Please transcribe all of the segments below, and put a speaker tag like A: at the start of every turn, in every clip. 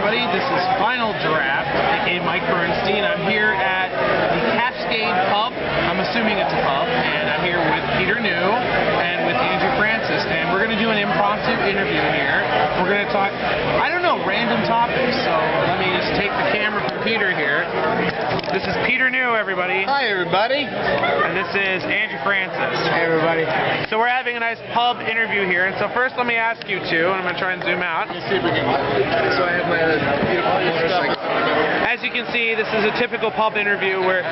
A: everybody. This is Final Draft, aka Mike Bernstein. I'm here at the Cascade Pub. I'm assuming it's a pub, and I'm here with Peter New and with Andrew Francis, and we're going to do an impromptu interview here. We're going to talk, I don't know, random topics. So let me just take the camera from Peter here. This is Peter New, everybody.
B: Hi, everybody.
A: And this is Andrew Francis.
B: Hey, everybody.
A: So we're having a nice pub interview here, and so first let me ask you two, and I'm going to try and zoom out.
B: Let's see if we can. So I have my beautiful motorcycle.
A: As you can see, this is a typical pub interview where,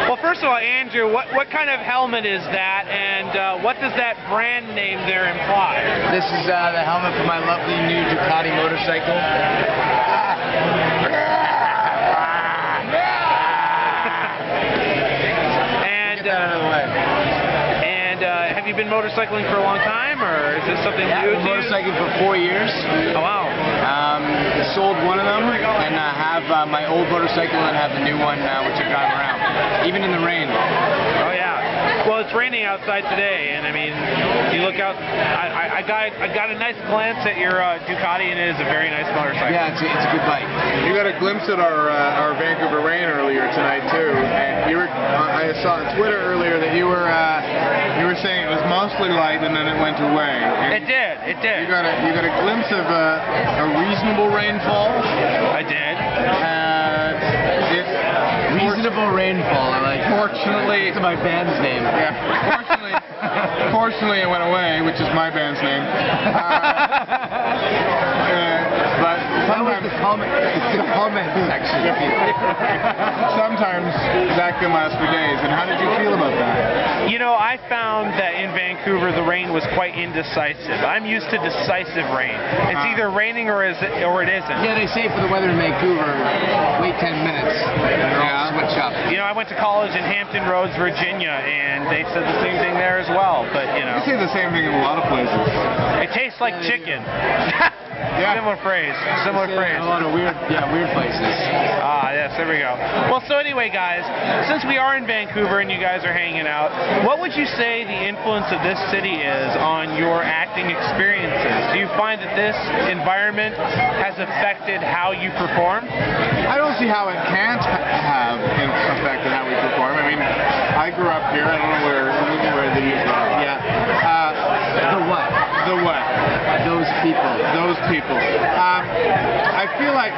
A: well, first of all, Andrew, what kind of helmet is that, and what does that brand name there imply?
B: This is the helmet for my lovely new Ducati motorcycle.
A: And
B: get that out of the way.
A: Have you been motorcycling for a long time, or is this something new to you?
B: I've been motorcycling for 4 years.
A: Oh, wow.
B: Sold one of them, and have my old motorcycle and have the new one, which I drive around, even in the rain.
A: Oh, yeah. Well, it's raining outside today, and I mean, you look out. I got a nice glance at your Ducati, and it is a very nice motorcycle.
B: Yeah, it's a good bike.
C: You got a glimpse at our Vancouver rain earlier tonight too, and you were. I saw on Twitter earlier that you were saying it was mostly light and then it went away.
A: It did. It did.
C: You got a glimpse of a reasonable rainfall.
A: I did.
B: Reasonable rainfall. I like.
C: Fortunately,
B: it's my band's name.
C: Yeah. Fortunately, it went away, which is my band's name. But sometimes
B: the comment section.
C: Sometimes that can last for days. And how did you feel about that?
A: You know, I found that in Vancouver the rain was quite indecisive. I'm used to decisive rain. It's either raining or it isn't.
B: Yeah, they say for the weather in Vancouver, wait 10 minutes and it'll all switch up.
A: You know, I went to college in Hampton Roads, Virginia, and they said the same thing there as well. But you know,
C: they say the same thing in a lot of places.
A: It tastes like chicken.
C: Yeah.
A: Similar phrase. Similar phrase.
B: A lot of weird places.
A: Ah, yes, there we go. Well, so anyway, guys, since we are in Vancouver and you guys are hanging out, what would you say the influence of this city is on your acting experiences? Do you find that this environment has affected how you perform?
C: I don't see how it can't have affected how we perform. I mean, I grew up here. I don't know where the
B: The what?
C: The what?
B: Those people.
C: Those people. I feel like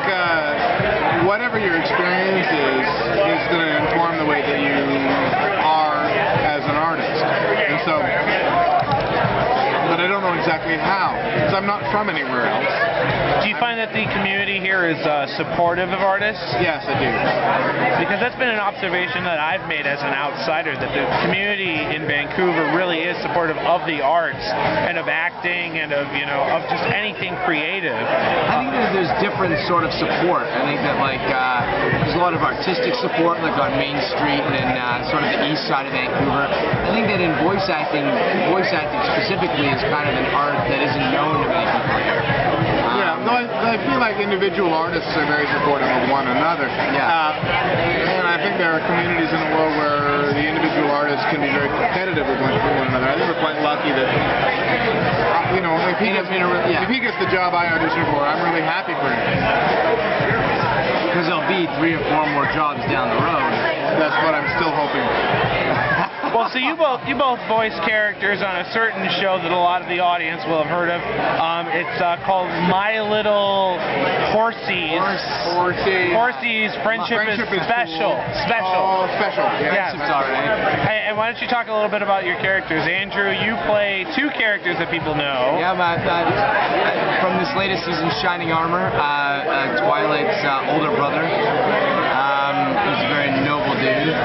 C: whatever your experience is going to inform the way that you are as an artist. And so, but I don't know exactly how, because I'm not from anywhere else.
A: Do you find that the community here is supportive of artists?
C: Yes, I do.
A: Because that's been an observation that I've made as an outsider, that the community in Vancouver really is supportive of the arts and of acting and of, you know, of just anything creative.
B: I think that there's different sort of support. I think that like there's a lot of artistic support, like on Main Street and in sort of the east side of Vancouver. I think that in voice acting specifically is kind of an art that isn't known to many people here.
C: Yeah, no, I feel like individual artists are very supportive of one another.
B: Yeah.
C: And I think there are communities in the world where the individual artists can be very competitive with one another. I think we're quite lucky that, you know, if he gets the job I auditioned for, I'm really happy for him.
B: Because there'll be 3 or 4 more jobs down the road.
C: That's what I'm still hoping.
A: Well, so you both voice characters on a certain show that a lot of the audience will have heard of. It's called My Little Horsey's. Horsey's Friendship is Special. Special.
C: Oh, special.
A: Yeah.
B: Friendship's all right.
A: Hey, and why don't you talk a little bit about your characters? Andrew, you play 2 characters that people know.
B: Yeah, from this latest season, Shining Armor, Twilight's older brother. He's a very noble dude.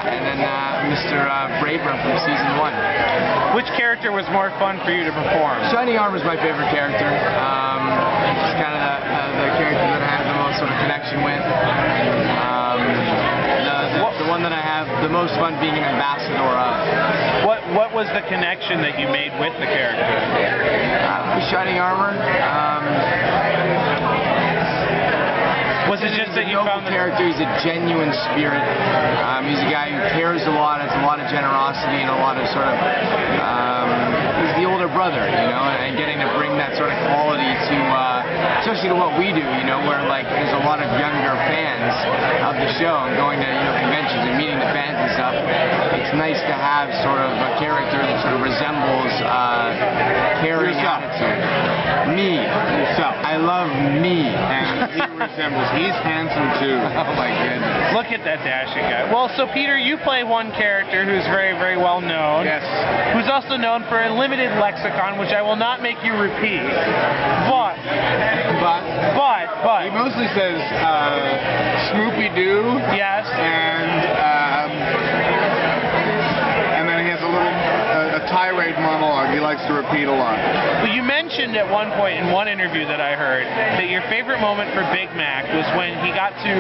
B: And then Mr. Braver from season 1.
A: Which character was more fun for you to perform?
B: Shining Armor is my favorite character. It's kind of the character that I have the most sort of connection with. The one that I have the most fun being an ambassador of.
A: What was the connection that you made with the character?
B: With Shining Armor.
A: Was it just that you found the
B: character? He's a genuine spirit. He's a guy who cares a lot, has a lot of generosity and a lot of sort of. He's the older brother, you know, and getting to bring that sort of quality to especially to what we do, you know, where like there's a lot of younger fans of the show and going to, you know, conventions and meeting the fans and stuff. It's nice to have sort of a character that sort of resembles caring attitude. Me.
C: Yourself.
B: I love me.
C: And he resembles. He's handsome too.
B: Oh my goodness.
A: Look at that dashing guy. Well, so Peter, you play one character who's very, very well known.
C: Yes.
A: Who's also known for a limited lexicon, which I will not make you repeat. But
C: He mostly says Smoopy Doo.
A: yes.
C: And then he has a little a tirade monologue he likes to repeat a lot.
A: Well, you mentioned at one point in one interview that I heard that your favorite moment for Big Mac was when he got to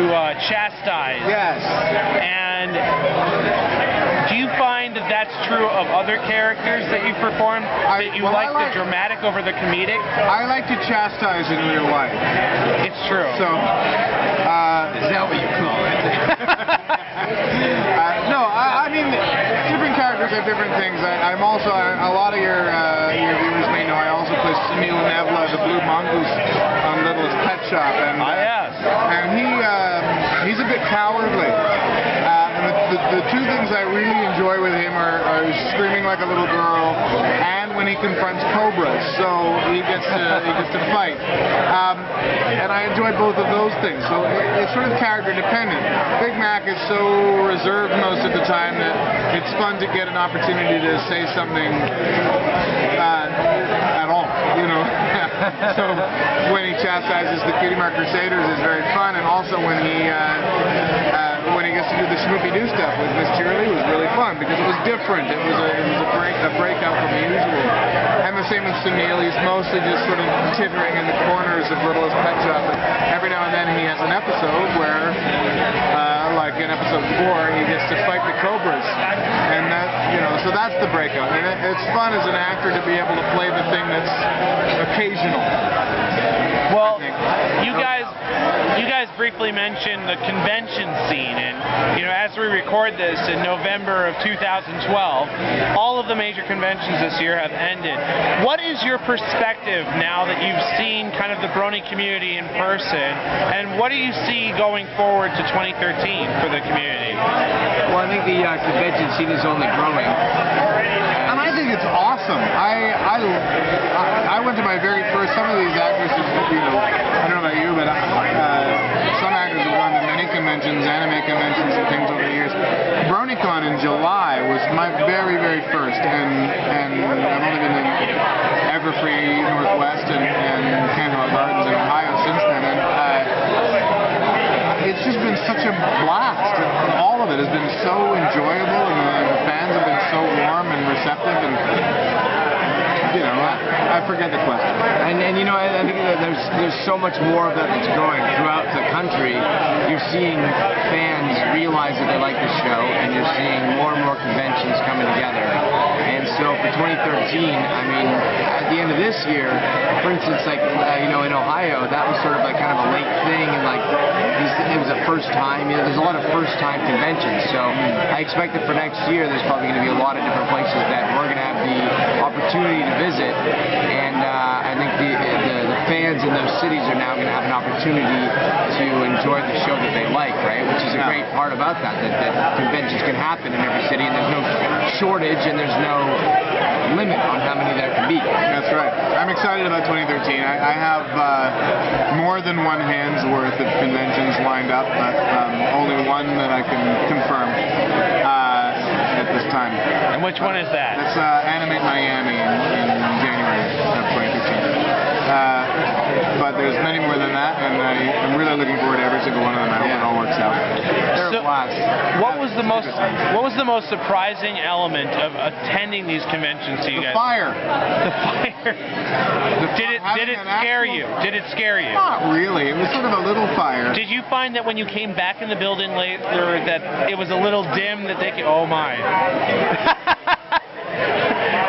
A: chastise.
C: Yes.
A: And do you find that that's true of other characters that you've performed? That you like the dramatic over the comedic?
C: I like to chastise in real life.
A: It's true.
C: So,
B: Is that what you call it?
C: no, I mean, different characters have different things. I'm also, a lot of your viewers may know, I also play Sunil Nevla, the blue mongoose on Littlest Pet Shop. And,
A: yes.
C: And he's a bit cowardly. The two things I really enjoy with him are screaming like a little girl and when he confronts cobras. So he gets to fight. And I enjoy both of those things. So it's sort of character dependent. Big Mac is so reserved most of the time that it's fun to get an opportunity to say something at all, you know. So when he chastises the Cutie Mark Crusaders is very fun, and also when he gets to do the Snoopy Doo stuff with Miss Cheerily was really fun because it was different. It was a breakout from the usual. And the same with Sunil. He's mostly just sort of tittering in the corners of Littlest Pet Shop. But every now and then he has an episode where, like in episode 4, he gets to fight the cobras, and that, you know, so that's the breakout. And it's fun as an actor to be able to play the thing that's occasional.
A: Well, you guys briefly mentioned the convention scene, and you know, as we record this in November of 2012, all of the major conventions this year have ended. What is your perspective now that you've seen kind of the Brony community in person, and what do you see going forward to 2013 for the community?
B: Well, I think the convention scene is only growing.
C: And I think it's awesome. I went to my very first, some of these actresses, you know, I don't know about you, but some actors have gone to many conventions, anime conventions and things over the years. BronyCon in July was my very, very first, and I've only been in Everfree, Northwest, and Canterbury Gardens in Ohio since then, and it's just been such a blast. All of it has been so enjoyable, and the fans have been so warm and receptive, and you know, I forget the question.
B: And you know, I think that there's so much more of that that's growing throughout the country. You're seeing fans realize that they like the show, and you're seeing more and more conventions coming together. And so for 2013, I mean, at the end of this year, for instance, like you know, in Ohio, that was sort of like kind of a late thing, and like it was a first time. You know, there's a lot of first time conventions. So I expect that for next year, there's probably going to be a lot of different places that we're going to have the opportunity to visit, and I think the fans in those cities are now going to have an opportunity to enjoy the show that they like, right? Which is a great part about that conventions can happen in every city, and there's no shortage, and there's no limit on how many there can be.
C: That's right. I'm excited about 2013. I have more than one hand's worth of conventions lined up, but only one that I can confirm at this time.
A: And which one is that?
C: It's Animate Miami in January of 2013. But there's many more than that, and I'm really looking forward to every single one of them. I hope it all works out. They're a blast.
A: What was the most surprising element of attending these conventions to you guys?
C: The fire.
A: The fire. Did it scare you? Did it scare you?
C: Not really. It was sort of a little fire.
A: Did you find that when you came back in the building later that it was a little dim, that they could, oh my.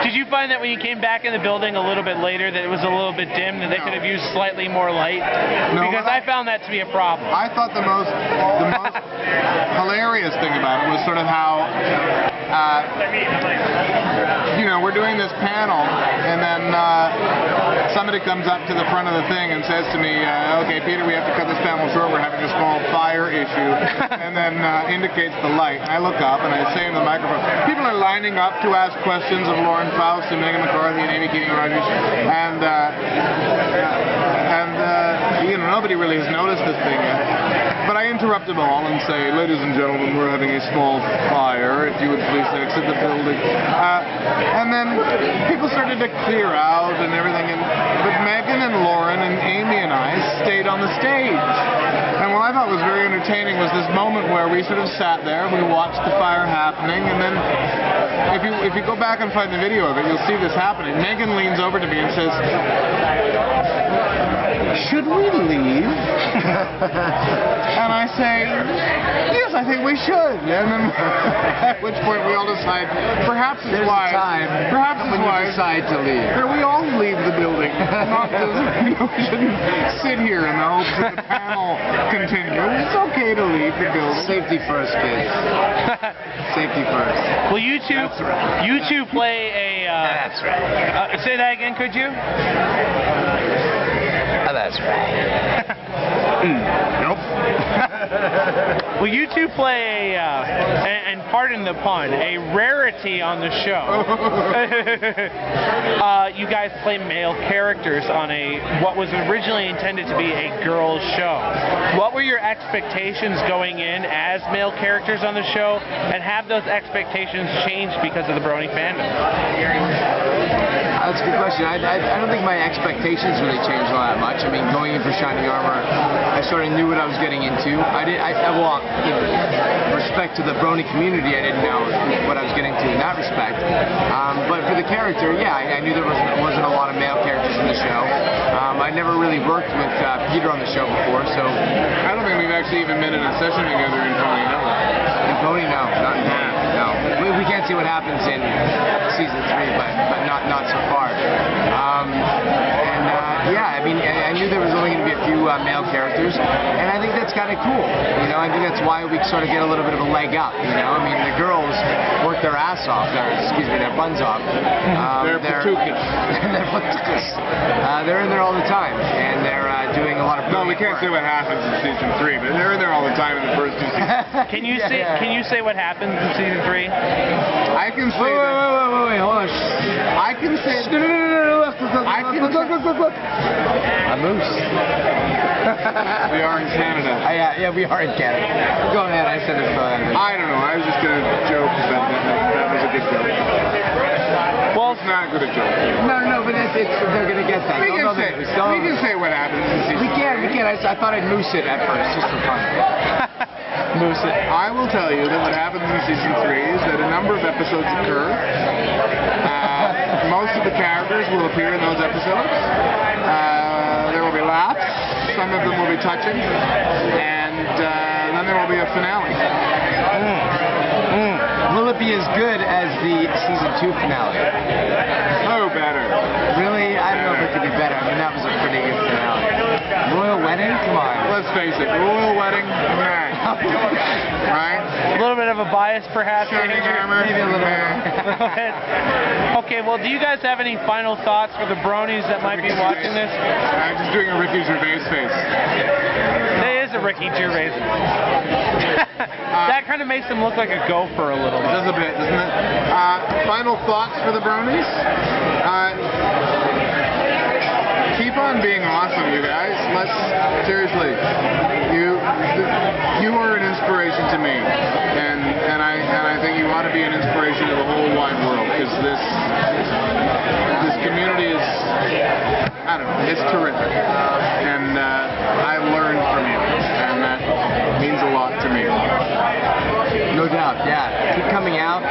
A: Did you find that when you came back in the building a little bit later that it was a little bit dim, that they could have used slightly more light?
C: No,
A: because I found that to be a problem.
C: I thought the most hilarious thing about it was sort of how, you know, we're doing this panel, and then somebody comes up to the front of the thing and says to me, okay, Peter, we have to cut this panel short. We're having a small fire issue. And then indicates the light. I look up and I say in the microphone, people are lining up to ask questions of Lauren Faust and Megan McCarthy and Amy Keating-Rogers. And nobody really has noticed this thing yet. But I interrupt them all and say, ladies and gentlemen, we're having a small fire. If you would please exit the building. And then people started to clear out and everything. But Megan and Lauren and Amy and I stayed on the stage. And what I thought was very entertaining was this moment where we sort of sat there, we watched the fire happening, and then if you go back and find the video of it, you'll see this happening. Megan leans over to me and says, should we leave? And I say, yes, I think we should. And then at which point we all decide, perhaps it's wise. Perhaps it's wise.
B: Decide to leave.
C: That we all leave the building. Not just, we shouldn't sit here in the hopes that the panel continues. It's okay to leave the building.
B: Safety first, kids. Safety first.
A: Well, you two play a...
B: That's right.
A: Say that again, could you?
B: Oh, that's right.
C: Nope.
A: Well, you two play and pardon the pun, a rarity on the show. You guys play male characters on what was originally intended to be a girls' show. What were your expectations going in as male characters on the show, and have those expectations changed because of the Brony fandom?
B: That's a good question. I don't think my expectations really changed all that much. I mean, going in for Shining Armor, I sort of knew what I was getting into. Well, in respect to the Brony community, I didn't know what I was getting into in that respect. But for the character, yeah, I knew there wasn't a lot of male characters in the show. I never really worked with Peter on the show before, so...
C: I don't think we've actually even been in a session together in Pony, no.
B: In Pony, no. Not in Pony, no. We can't see what happens in season 3, but not so far. Yeah, I mean, I knew there was only going to be a few male characters, and I think that's kind of cool. You know, I think that's why we sort of get a little bit of a leg up. You know, I mean, the girls work their ass off, their buns off.
C: They're patookas.
B: They're in there all the time, and they're doing a lot of.
C: No, we can't say what happens in season 3, but they're in there all the time in the first 2 seasons.
A: Can you say what happens in season 3?
C: I can say.
B: Wait, hold on.
C: I can say.
B: Look. A moose.
C: We are in Canada.
B: Yeah, we are in Canada. Go ahead, I said it.
C: I don't know. I was just going to joke that was a good joke. Well, it's not good a joke.
B: No, but they're going to get that.
C: We can say what happens in season 3.
B: We can. I thought I'd moose it at first, just for fun.
A: Moose it.
C: I will tell you that what happens in season 3 is that a number of episodes occur. Most of the characters will appear in those episodes. There will be laughs. Some of them will be touching. And then there will be a finale.
B: Will it be as good as the season 2 finale?
C: Oh, better.
B: Really? I don't know if it could be better. I mean, that was a pretty good finale. Royal wedding? Come on.
C: Let's face it. Royal wedding? Nah. Right?
A: A little bit of a bias, perhaps.
C: Shining Armor?
B: Maybe a little bit.
A: Okay, well, do you guys have any final thoughts for the Bronies that might be watching this?
C: I'm just doing a Ricky Gervais face.
A: There is a Ricky Gervais. That kind of makes him look like a gopher a little bit.
C: It does a bit, doesn't it? Final thoughts for the Bronies? Keep on being awesome, you guys. Seriously, you are an inspiration to me, and I think you ought to be an inspiration to the whole wide world, because this community is, I don't know, it's terrific, and I learned from you, and that means a lot to me.
B: No doubt, yeah. Keep coming out,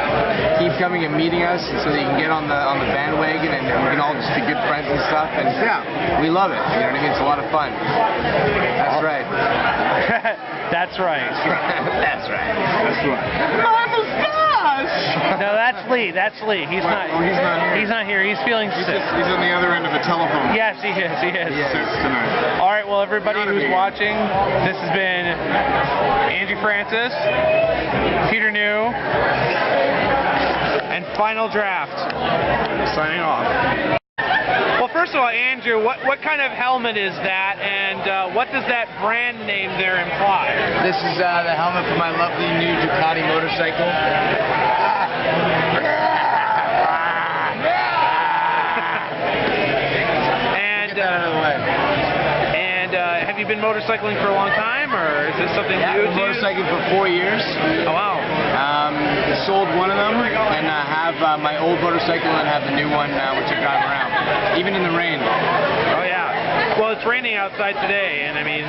B: keep coming and meeting us, so that you can get on the bandwagon, and we can all just be good friends and stuff. And yeah, we love it. You know what I mean? It's a lot of fun. That's right.
A: That's right.
B: That's right.
C: That's right. My mustache!
A: No, that's Lee. He's not.
C: Oh, he's not here.
A: He's not here. He's feeling sick.
C: He's on the other end of the telephone.
A: Yes, he is. He is.
C: Sick tonight.
A: All right. Well, everybody who's watching, this has been Andrew Francis, Peter New, and Final Draft. Signing off. Well, first of all, Andrew, what kind of helmet is that, and what does that brand name there imply?
B: This is the helmet for my lovely new Ducati motorcycle.
A: And
B: Get that out of the way.
A: Have you been motorcycling for a long time, or is this something new to
B: I've been
A: you?
B: motorcycling for 4 years.
A: Oh, wow.
B: Sold one of them, and have my old motorcycle and have the new one, which I drive around, even in the rain.
A: Oh, yeah. Well, it's raining outside today, and I mean,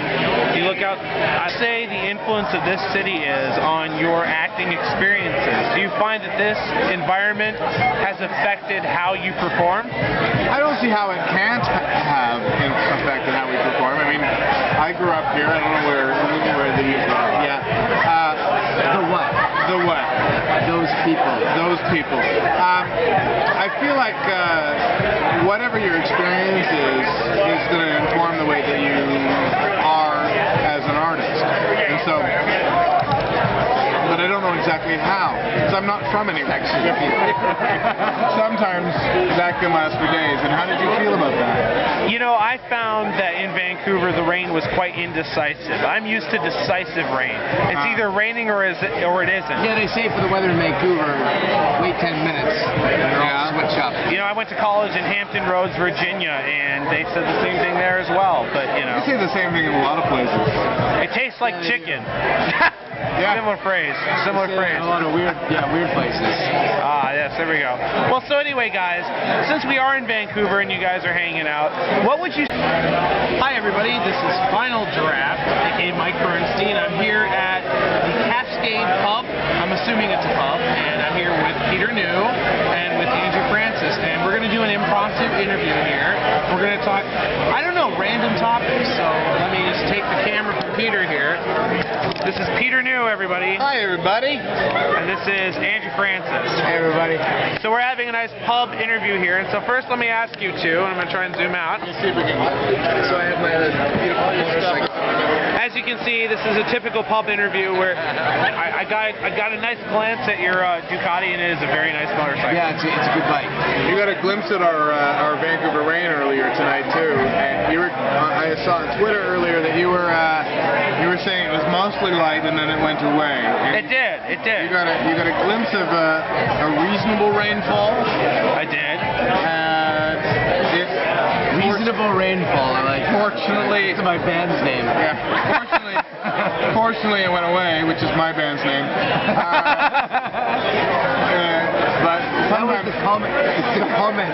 A: you look out. I say the influence of this city is on your acting experiences. Do you find that this environment has affected how you perform?
C: I don't see how it can't have affected how we perform. I mean, I grew up here. I don't know where the yeah.
B: The what?
C: The what?
B: Those people.
C: Those people. I feel like whatever your experience is going to inform the way that you are as an artist. And so, but I don't know exactly how, because I'm not from any Mississippi. Sometimes that can last for days. And how did you feel about that?
A: You know, I found that in Vancouver the rain was quite indecisive. I'm used to decisive rain. It's either raining or it isn't.
B: Yeah, they say for the weather in Vancouver, wait 10 minutes, and it'll all switch up.
A: You know, I went to college in Hampton Roads, Virginia, and they said the same thing there as well. But you know,
C: They say the same thing in a lot of places.
A: it tastes like chicken.
C: Yeah.
A: Similar phrase. Similar
B: They say
A: phrase.
B: in a lot of weird places.
A: Ah, yes, there we go. Well, so anyway, guys, since we are in Vancouver and you guys are hanging out, what would you... Hi, everybody. This is Final Draft, aka Mike Bernstein. I'm here at the Cascade Pub. I'm assuming it's a pub, and I'm here with Peter New and with Andrew Francis, and we're going to do an impromptu interview here. We're going to talk, I don't know, random topics. So let me just take the camera from Peter here. This is Peter New, everybody.
C: Hi, everybody.
A: And this is Andrew Francis.
B: Hey, everybody.
A: So we're having a nice pub interview here, and so first let me ask you two, and I'm going to try and zoom out.
C: Let's see if we can.
B: So I have my beautiful motorcycle.
A: As you can see, this is a typical pub interview where I got a nice glance at your Ducati, and it is a very nice motorcycle.
B: Yeah, it's a good bike.
C: You got a glimpse at our Vancouver rain earlier tonight too, and you were. I saw on Twitter earlier that you were saying it was mostly light and then it went away. And
A: It did.
C: You got a glimpse of a reasonable rainfall.
A: I did.
B: Reasonable rainfall. I like.
C: Fortunately,
B: It's my band's name.
C: yeah. Fortunately, it went away, which is my band's name. But
B: That was
C: sometimes.
B: the comment.